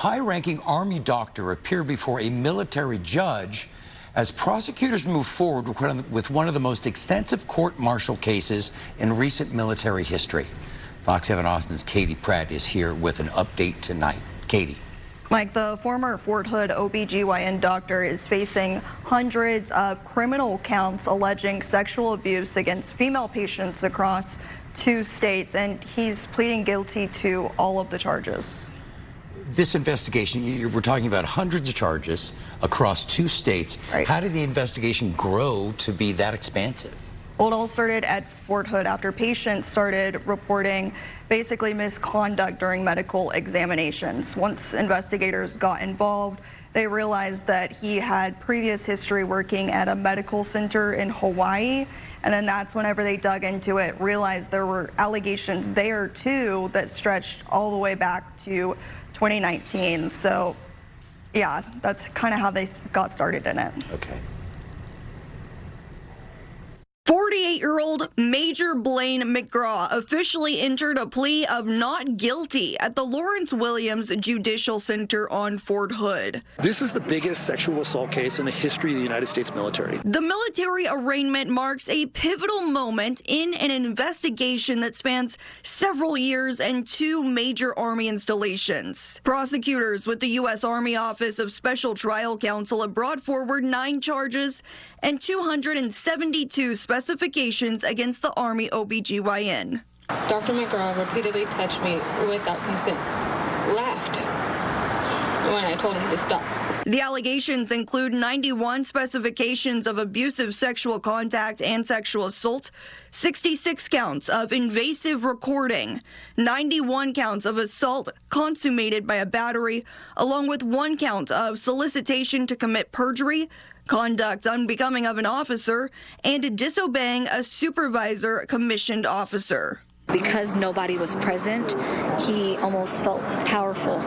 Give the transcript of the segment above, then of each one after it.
High-ranking Army doctor appeared before a military judge as prosecutors move forward with one of the most extensive court-martial cases in recent military history. Fox 7 Austin's Katie Pratt is here with an update tonight. Katie. Mike, the former Fort Hood OBGYN doctor is facing hundreds of criminal counts alleging sexual abuse against female patients across 2 states, and he's pleading guilty to all of the charges. This investigation, we're talking about hundreds of charges across 2 states. Right. How did the investigation grow to be that expansive? Well, it all started at Fort Hood after patients started reporting basically misconduct during medical examinations. Once investigators got involved, they realized that he had previous history working at a medical center in Hawaii. And then that's whenever they dug into it, realized there were allegations there too that stretched all the way back to 2019. So yeah, that's kind of how they got started in it. Okay. 48-year-old Major Blaine McGraw officially entered a plea of not guilty at the Lawrence Williams Judicial Center on Fort Hood. This is the biggest sexual assault case in the history of the United States military. The military arraignment marks a pivotal moment in an investigation that spans several years and 2 major Army installations. Prosecutors with the U.S. Army Office of Special Trial Counsel have brought forward 9 charges and 272 specifications against the Army OBGYN. Dr. McGraw repeatedly touched me without consent, left when I told him to stop. The allegations include 91 specifications of abusive sexual contact and sexual assault, 66 counts of invasive recording, 91 counts of assault consummated by a battery, along with 1 count of solicitation to commit perjury, conduct unbecoming of an officer, and disobeying a supervisor commissioned officer. Because nobody was present, he almost felt powerful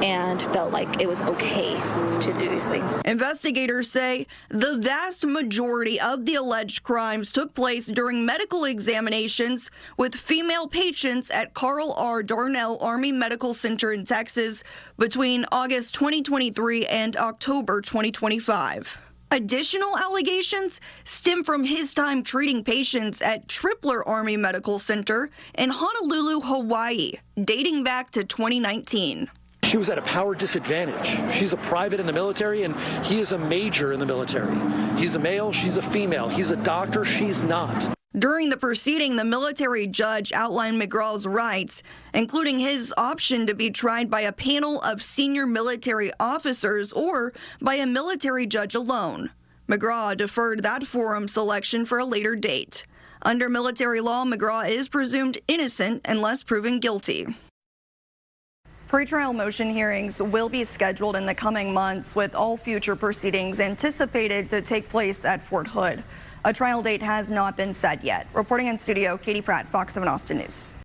and felt like it was okay to do these things. Investigators say the vast majority of the alleged crimes took place during medical examinations with female patients at Carl R. Darnell Army Medical Center in Texas between August 2023 and October 2025. Additional allegations stem from his time treating patients at Tripler Army Medical Center in Honolulu, Hawaii, dating back to 2019. She was at a power disadvantage. She's a private in the military, and he is a major in the military. He's a male, she's a female. He's a doctor, she's not. During the proceeding, the military judge outlined McGraw's rights, including his option to be tried by a panel of senior military officers or by a military judge alone. McGraw deferred that forum selection for a later date. Under military law, McGraw is presumed innocent unless proven guilty. Pretrial motion hearings will be scheduled in the coming months, with all future proceedings anticipated to take place at Fort Hood. A trial date has not been set yet. Reporting in studio, Katie Pratt, Fox 7 Austin News.